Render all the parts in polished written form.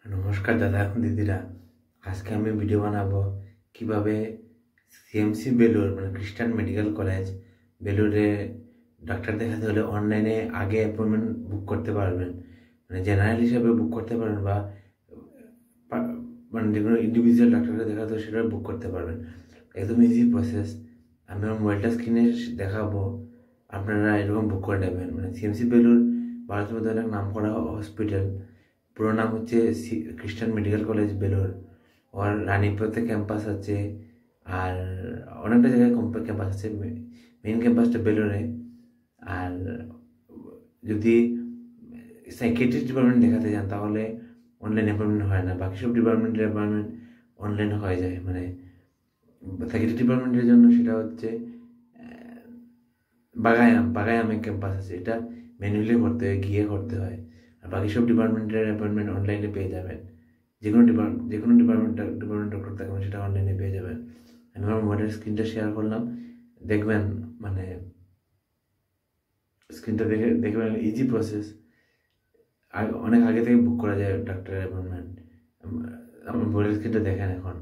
নমস্কার দাদা এখন দিদিরা, আজকে আমি ভিডিও বানাবো কিভাবে সিএমসি বেলুর মানে খ্রিস্টান মেডিকেল কলেজ বেলুরে ডাক্তার দেখাতে হলে অনলাইনে আগে অ্যাপয়েন্টমেন্ট বুক করতে পারবেন। মানে জেনারেল হিসাবে বুক করতে পারবেন বা মানে যে কোনো ইন্ডিভিজুয়াল ডাক্তারকে দেখাতে হলে সেটা বুক করতে পারবেন। একদম ইজি প্রসেস। আমি আমার মোবাইলটা স্ক্রিনে দেখাবো, আপনারা এরকম বুক করে নেবেন। মানে সিএমসি বেলুর ভারতের মধ্যে অনেক নাম করা হসপিটাল। পুরো নাম হচ্ছে খ্রিস্টান মেডিকেল কলেজ বেলুর। ওর রানীপুরতে ক্যাম্পাস আছে, আর অনেকটা জায়গায় ক্যাম্পাস আছে। মেইন ক্যাম্পাসটা বেলুরে। আর যদি সাইকিয়াট্রিস্ট ডিপার্টমেন্ট দেখাতে যান তাহলে অনলাইন অ্যাপয়েন্টমেন্ট হয় না, বাকি সব ডিপার্টমেন্টের অ্যাপয়েন্টমেন্ট অনলাইন হয়ে যায়। মানে সাইকিয়াট্রিস্ট ডিপার্টমেন্টের জন্য সেটা হচ্ছে বাগায়ামে ক্যাম্পাস আছে, এটা ম্যানুয়ালি করতে হয়, গিয়ে করতে হয়। আর বাকি সব ডিপার্টমেন্টের অ্যাপয়েন্টমেন্ট অনলাইনে পেয়ে যাবেন। যে কোনো ডিপার্টমেন্ট ডক্টর থাকবেন সেটা অনলাইনে পেয়ে যাবেন। আমি আমার মোবাইলের স্ক্রিনটা শেয়ার করলাম, দেখবেন মানে স্ক্রিনটা দেখবেন ইজি প্রসেস। অনেক আগে থেকে বুক করা যায় ডাক্তারের অ্যাপয়েন্টমেন্ট। আমার মোবাইলের স্ক্রিনটা দেখেন এখন।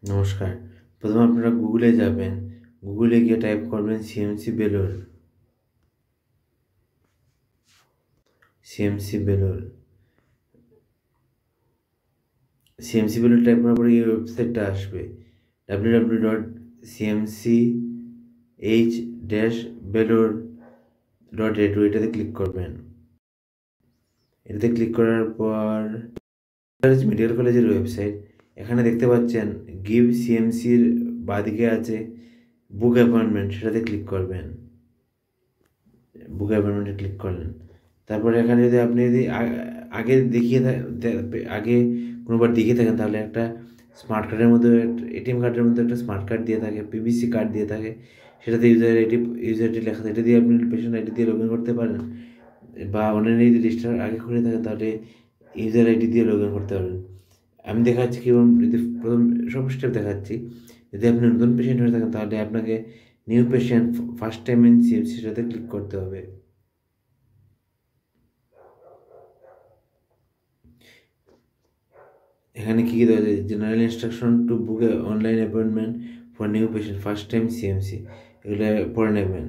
নমস্কার, প্রথমে আপনারা গুগলে যাবেন, গুগলে গিয়ে টাইপ করবেন CMC Belur. CMC Belur type করার পরে এই ওয়েবসাইটটা আসবে www.cmch-belur.edu। এটাতে ক্লিক করবেন। এটাতে ক্লিক করার পর মেডিকেল কলেজের ওয়েবসাইট। এখানে দেখতে পাচ্ছেন গিভ সিএমসির বাঁদিকে আছে বুক অ্যাপয়েন্টমেন্ট, সেটাতে ক্লিক করবেন। বুক অ্যাপয়েন্টমেন্টে ক্লিক করলেন। তারপরে এখানে যদি আপনি আগে আগে কোনোবার দেখিয়ে থাকেন তাহলে একটা স্মার্ট কার্ডের মধ্যে, এটিএম কার্ডের মধ্যে একটা স্মার্ট কার্ড দিয়ে থাকে, পিভিসি কার্ড দিয়ে থাকে, সেটাতে ইউজার আইডি লেখা থাকে। এটা দিয়ে আপনি পেশেন্ট আইডি দিয়ে লগ ইন করতে পারেন, বা অনলাইনে যদি রেজিস্টার আগে করে থাকেন তাহলে ইউজার আইডি দিয়ে লগ ইন করতে পারবেন। আমি দেখাচ্ছি কীরকম, যদি প্রথম সব স্টেপ দেখাচ্ছি। যদি আপনি নতুন পেশেন্ট হয়ে থাকেন তাহলে আপনাকে new patient first time in CMC সেটাতে ক্লিক করতে হবে। এখানে কী কী দেওয়া যায়, general instruction to book online appointment for new patient first time CMC, এগুলো পড়ে নেবেন।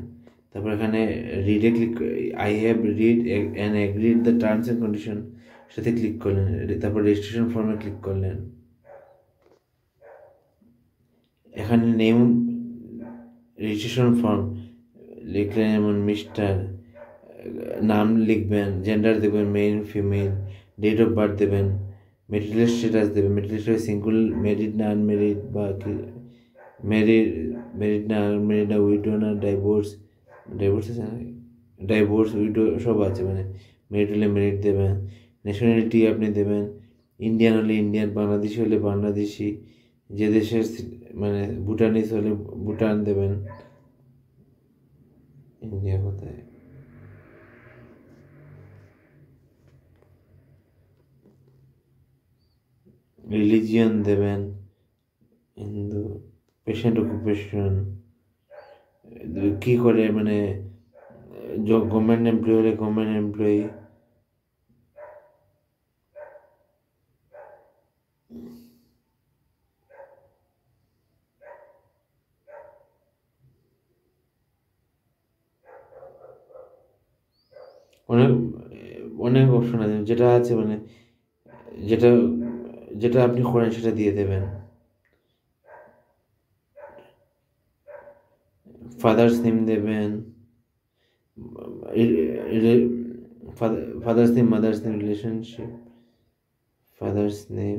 তারপর এখানে রিডে click, I have read and agreed the terms and condition, সাথে ক্লিক করলেন। তারপর রেজিস্ট্রেশন ফর্মে ক্লিক করলেন। এখানে নেম রেজিস্ট্রেশন ফর্ম লিখলেন, যেমন মিস্টার, নাম লিখবেন, জেন্ডার দেবেন male female, date of birth দেবেন, মেরিটাল স্ট্যাটাস দেবেন, মেরিটাল স্ট্যাটাস সিঙ্গল, মেরিড না আনমেরিড, বা মেরিড না আনমেরিড না উইডো না ডাইভোর্স আছে না, ডাইভোর্স উইডো সব আছে। মানে মেরিড হলে মেরিড দেবেন, ন্যাশনালিটি আপনি দেবেন, ইন্ডিয়ান হলে ইন্ডিয়ান, বাংলাদেশি হলে বাংলাদেশি, যে দেশের মানে ভুটানিস হলে ভুটান দেবেন। ইন্ডিয়া কোথায়, রিলিজিয়ন দেবেন হিন্দু, পেশেন্ট অকুপেশন কী করে, মানে গভর্নমেন্ট এমপ্লয়ি হলে গভর্নমেন্ট এমপ্লয়ি, অনেক অনেক অপশন আছে। যেটা আছে মানে যেটা যেটা আপনি করেন সেটা দিয়ে দেবেন। ফাদার্স নেম দেবেন, father's name, mother's name, relationship, father's name,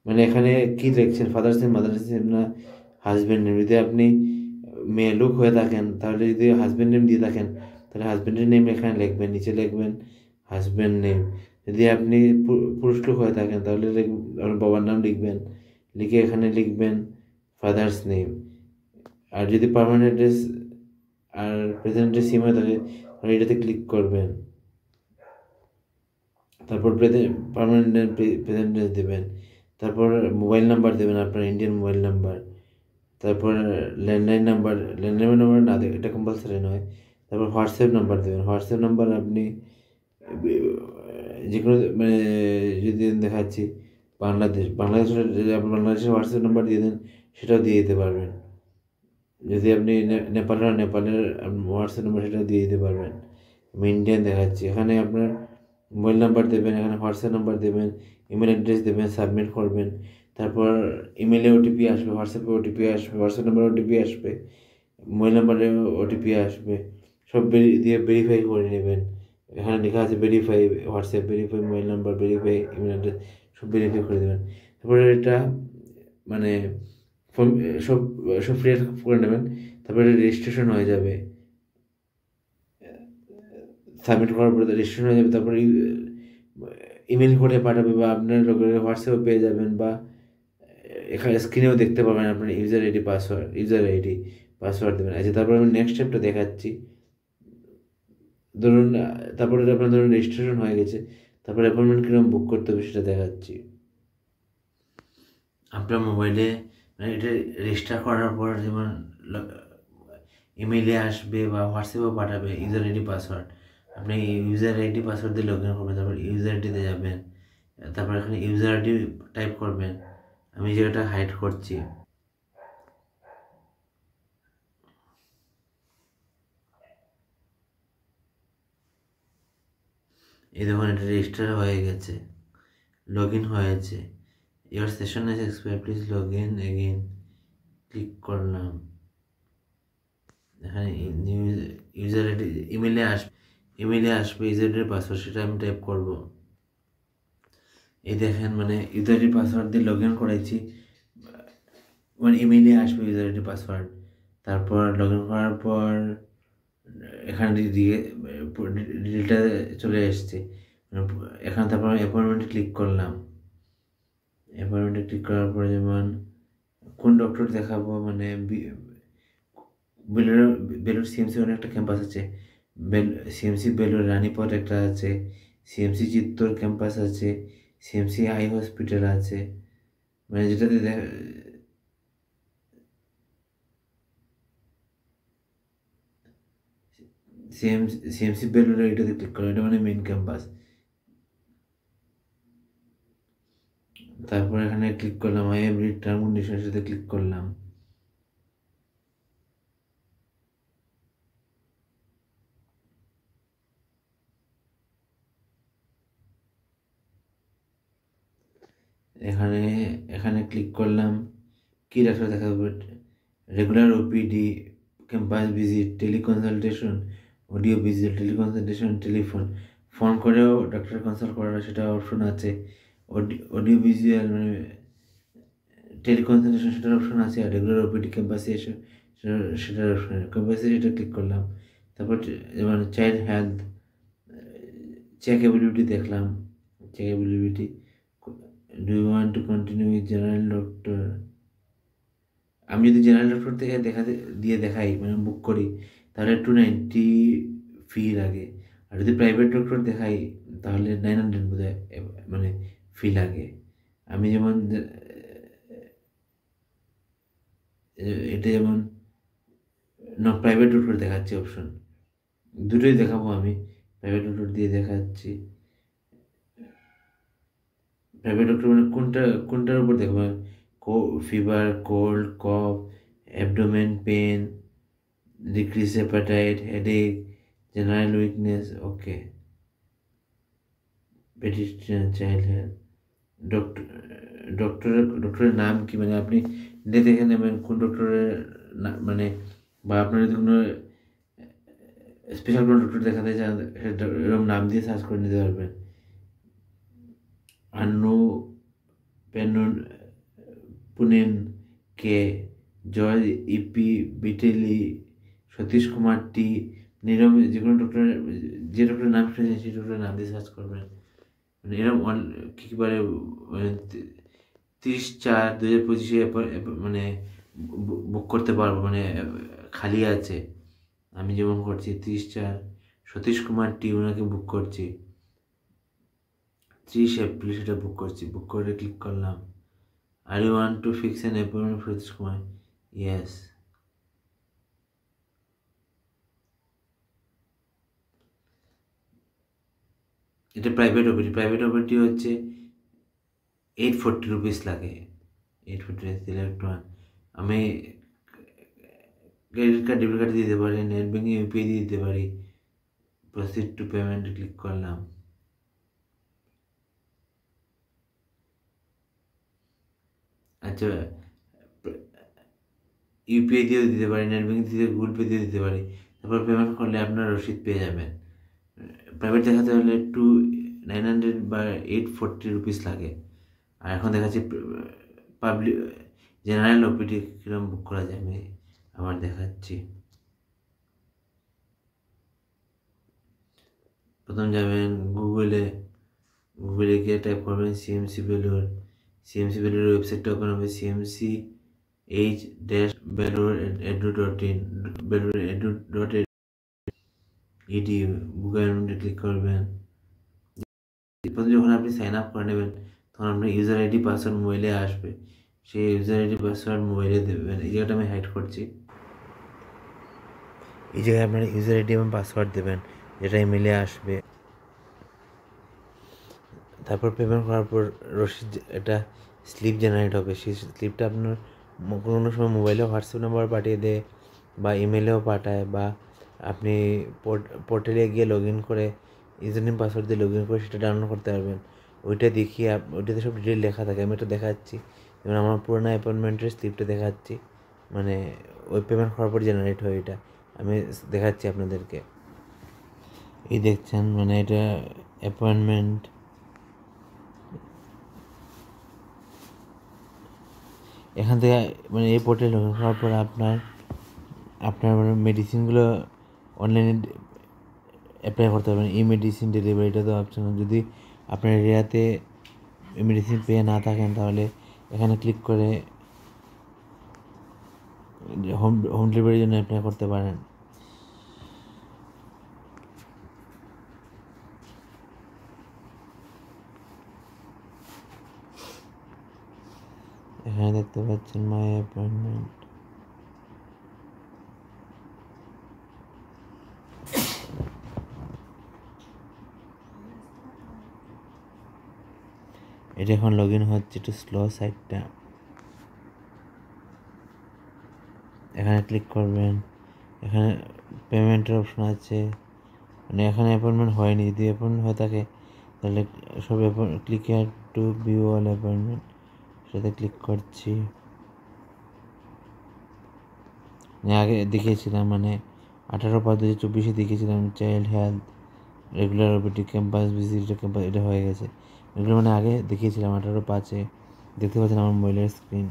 মানে এখানে কি দেখছেন, ফাদার্স নেম, মাদার্স নেম না হাজব্যান্ড নেম। যদি আপনি মেয়ে লোক হয়ে থাকেন তাহলে যদি হাজব্যান্ড নেম দিয়ে থাকেন তাহলে হাজব্যান্ডের নেম এখানে লিখবেন, নিচে লিখবেন হাজব্যান্ড নেম। যদি আপনি পুরুষ লোক হয়ে থাকেন তাহলে আপনার বাবার নাম লিখবেন, লিখে এখানে লিখবেন ফাদার্স নেম। আর যদি পার্মানেন্ট অ্যাড্রেস আর প্রেজেন্ট অ্যাড্রেস সেম হয়ে থাকে তাহলে এটাতে ক্লিক করবেন। তারপর পার্মানেন্ট প্রেজেন্ট অ্যাড্রেস দেবেন। তারপর মোবাইল নাম্বার দেবেন, আপনার ইন্ডিয়ান মোবাইল নাম্বার। তারপর ল্যান্ডলাইন নাম্বার না, এটা কম্পালসারি নয়। তারপর হোয়াটসঅ্যাপ নাম্বার দেবেন। হোয়াটসঅ্যাপ নাম্বার আপনি যে কোনো মানে যদি দেখাচ্ছি বাংলাদেশের যদি আপনি বাংলাদেশের হোয়াটসঅ্যাপ নাম্বার দিয়ে দেন সেটাও দিয়ে দিতে পারবেন। যদি আপনি নেপালের হোয়াটসঅ্যাপ নাম্বার সেটাও দিয়ে দিতে পারবেন। আমি ইন্ডিয়ান দেখাচ্ছি, এখানে আপনার মোবাইল নাম্বার দেবেন, এখানে হোয়াটসঅ্যাপ নাম্বার দেবেন, ইমেল অ্যাড্রেস দেবেন, সাবমিট করবেন। তারপর ইমেলে ওটিপি আসবে, হোয়াটসঅ্যাপে ওটিপি আসবে, হোয়াটসঅ্যাপ নাম্বারে ওটিপি আসবে, মোবাইল নাম্বারে ওটিপি আসবে, সব দিয়ে ভেরিফাই করে নেবেন। এখানে লেখা আছে verify WhatsApp, verify mobile number, verify email address, সব ভেরিফাই করে দেবেন। তারপরে এটা মানে সব সব ফ্রি করে নেবেন। তারপরে রেজিস্ট্রেশন হয়ে যাবে, সাবমিট করার পরে রেজিস্ট্রেশন হয়ে যাবে। তারপরে ইমেল করে পাঠাবে বা আপনার লোকের হোয়াটসঅ্যাপে পেয়ে যাবেন, বা এখানে স্ক্রিনেও দেখতে পাবেন আপনার ইউজার আইডি পাসওয়ার্ড দেবেন। আচ্ছা, তারপর আমি নেক্সট স্টেপটা দেখাচ্ছি। ধরুন তারপরে আপনার ধরুন রেজিস্ট্রেশন হয়ে গেছে, তারপরে অ্যাপয়েন্টমেন্ট কীরকম বুক করতে হবে সেটা দেখাচ্ছি। আপনার মোবাইলে মানে এটা রেজিস্টার করার পর যেমন ইমেইলে আসবে বা হোয়াটসঅ্যাপেও পাঠাবে ইউজার আইডি পাসওয়ার্ড, আপনি ইউজার আইডি পাসওয়ার্ড দিয়ে লগ ইন করবেন। তারপর ইউজার আইডিতে যাবেন, তারপর এখানে ইউজার আইডি টাইপ করবেন। আমি যেটা হাইড করছি, এই দেখুন এটা রেজিস্টার হয়ে গেছে, লগ ইন হয়েছে। Your session is expired, please log in again. Click করলাম, এখানে ইউজার আইডি ইমেইলে আসবে ইউজার আইডির পাসওয়ার্ড, সেটা আমি টাইপ করব। এই দেখেন মানে ইউজার আইডি পাসওয়ার্ড দিয়ে লগ ইন করেছি, মানে ইমেইলে আসবে ইউজার আইডি পাসওয়ার্ড। তারপর লগ ইন করার পর এখানে ডিটেলটা চলে এসছে। এখানে তারপর অ্যাপয়েন্টমেন্টে ক্লিক করলাম। অ্যাপয়েন্টমেন্টে ক্লিক করার পরে যেমন কোন ডক্টর দেখাবো, মানে বেলুর সিএমসি অনেকটা ক্যাম্পাস আছে, সিএমসি বেলুর রানীপথ একটা আছে, সিএমসি চিত্তর ক্যাম্পাস আছে, সিএমসি আই হসপিটাল আছে, মানে যেটাতে সিএমসি বেলুর এটাতে ক্লিক করলাম, এটা মানে মেইন ক্যাম্পাস। তারপর এখানে ক্লিক করলাম, আই এম রিড টার্ম কন্ডিশনের সাথে ক্লিক করলাম। এখানে এখানে ক্লিক করলাম, কি ডাক্তার দেখাবো, regular OPD, campus visit, teleconsultation, audio visit, teleconsultation, telephone, phone করেও ডাক্তার কনসাল্ট করার সেটা অপশন আছে। অডিও ভিজুয়াল মানে টেলিকনসালটেশন সেটার অপশন আছে, আর রেগুলার ওপিডি ক্যাম্পাসে এসে সেটার অপশন ক্যাম্পাসে সেটা ক্লিক করলাম। তারপর যেমন চাইল্ড হেলথ চেকএবিলিটি দেখলাম, check availability, do you want to continue with general doctor. আমি যদি জেনারেল ডক্টর থেকে দেখাই মানে বুক করি, তাহলে 290 ফি লাগে। আর যদি প্রাইভেট ডক্টর দেখাই তাহলে 900 বোধহয় মানে ফি লাগে। আমি যেমন এটা যেমন প্রাইভেট ডক্টর দেখাচ্ছি অপশন, দুটোই দেখাবো আমি, প্রাইভেট ডক্টর দিয়ে দেখাচ্ছি। প্রাইভেট ডক্টর মানে কোনটার উপর দেখবো, fever, cold, cough, abdomen pain, decrease appetite, headache, general weakness, okay, paediatrician, child health. ডক্টরের নাম কি, মানে আপনি দেখে নেবেন কোন ডক্টরের মানে, বা আপনার যদি কোনো স্পেশাল কোনো ডক্টর দেখাতে চান এরকম নাম দিয়ে সার্চ করে নিতে পারবেন। আন্নু পেনুন পুনেন কে, জয় ইপি বিটেলি, সতীশ কুমার টি, নীরব, যে কোনো ডক্টরের যে ডক্টরের নাম শুনেছেন সেই ডক্টরের নাম দিয়ে সার্চ করবেন। মানে এরকম কী বলে 30/4/2025 মানে বুক করতে পারবো, মানে খালি আছে। আমি যেমন করছি 30/4, সতীশ কুমার টি ওনাকে বুক করছি, 30 এপ্রিল সেটা বুক করছি। বুক করে ক্লিক করলাম, are you want to fix an appointment for Satish Kumar, yes. এটা প্রাইভেট ওপিটি হচ্ছে 840 রুপিস লাগে। 840 সিলেক্ট ওয়ান। আমি ক্রেডিট কার্ড ডেবিট কার্ড দিতে পারি, নেট ব্যাঙ্কিং ইউপিআই দিয়ে দিতে পারি। প্রসিড টু পেমেন্ট ক্লিক করলাম। আচ্ছা, ইউপিআই দিয়েও দিতে পারি, নেট ব্যাঙ্কিং দিয়ে গুগল পে দিয়ে দিতে পারি। তারপর পেমেন্ট করলে আপনার রসিদ পেয়ে যাবেন। প্রাইভেট দেখাতে হলে 900 বা 840 রুপিস লাগে। আর এখন দেখাচ্ছি পাবলিক জেনারেল ওপিটি কীরকম বুক করা যায়, আমি আবার দেখাচ্ছি। প্রথম যাবেন গুগলে গিয়ে টাইপ করবেন সিএমসি বেলুর। সিএমসি বেলুর ওয়েবসাইটটা ওপেন হবে, cmch-belur.edu.in belur.edu গুগল ক্লিক করবেন। প্রথমে যখন আপনি সাইন আপ করে নেবেন তখন আপনার ইউজার আইডি পাসওয়ার্ড মোবাইলে আসবে, সেই ইউজার আইডি পাসওয়ার্ড মোবাইলে দেবেন। এই জায়গাটা আমি হাইড করছি। এই জায়গায় আপনার ইউজার আইডি এবং পাসওয়ার্ড দেবেন, যেটা ইমেলে আসবে। তারপর পেমেন্ট করার পর রসিদ একটা স্লিপ জেনারেট হবে। সেই স্লিপটা আপনার কোনো সময় মোবাইলে হোয়াটসঅ্যাপ নাম্বার পাঠিয়ে দেয় বা ইমেলেও পাঠায়, বা আপনি পোর্টালে গিয়ে লগ ইন করে ইউজার নেম পাসওয়ার্ড দিয়ে লগ ইন করে সেটা ডাউনলোড করতে পারবেন। ওইটা দেখিয়ে ওইটাতে সব ডিটেল লেখা থাকে। আমি এটা দেখাচ্ছি, যেমন আমার পুরোনো অ্যাপয়েন্টমেন্টের স্লিপটা দেখাচ্ছি, মানে ওই পেমেন্ট করার পর জেনারেট হয়। এটা আমি দেখাচ্ছি আপনাদেরকে। এই দেখছেন, মানে এটা অ্যাপয়েন্টমেন্ট। এখান থেকে মানে এই পোর্টালে লগ ইন করার পর আপনার মানে মেডিসিনগুলো অনলাইনে অ্যাপ্লাই করতে পারবেন। ই মেডিসিন ডেলিভারিটা তো অপশন। যদি আপনার এরিয়াতে মেডিসিন পেয়ে না থাকেন তাহলে এখানে ক্লিক করে হোম ডেলিভারির জন্য অ্যাপ্লাই করতে পারেন। এখানে দেখতে পাচ্ছেন মাই অ্যাপয়েন্টমেন্ট। এটা এখন লগ ইন হচ্ছে, একটু স্লো সাইটটা। এখানে ক্লিক করবেন, এখানে পেমেন্টের অপশন আছে। মানে এখানে অ্যাপয়েন্টমেন্ট হয়নি, যদি অ্যাপয়েন্টমেন্ট হয়ে থাকে তাহলে সব click here two view all appointment, সেটাতে ক্লিক করছি। আগে দেখিয়েছিলাম, মানে 18/5/2024 দেখিয়েছিলাম child health regular OPT campus visit campus, এটা হয়ে গেছে। এগুলো মানে আগে দেখিয়েছিলাম 18/5-এ। দেখতে পাচ্ছেন আমার মোবাইলের স্ক্রিন।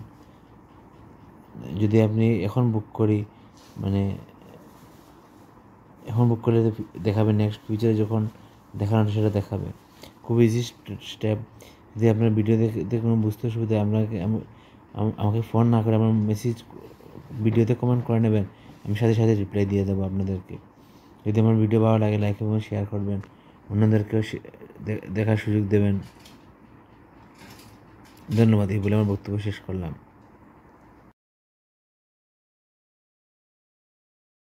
যদি আপনি এখন বুক করি, মানে এখন বুক করলে দেখাবে নেক্সট ফিউচারে যখন দেখানো সেটা দেখাবে। খুব ইজি স্টেপ। যদি আপনার ভিডিও দেখতে কোনো বুঝতে অসুবিধা আমাকে ফোন না করে আমার মেসেজ ভিডিওতে কমেন্ট করে নেবেন, আমি সাথে সাথে রিপ্লাই দিয়ে দেবো আপনাদেরকে। যদি আমার ভিডিও ভালো লাগে লাইক এবং শেয়ার করবেন, অন্যদেরকেও দেখার সুযোগ দেবেন। ধন্যবাদ। এই বলে আমার বক্তব্য শেষ করলাম।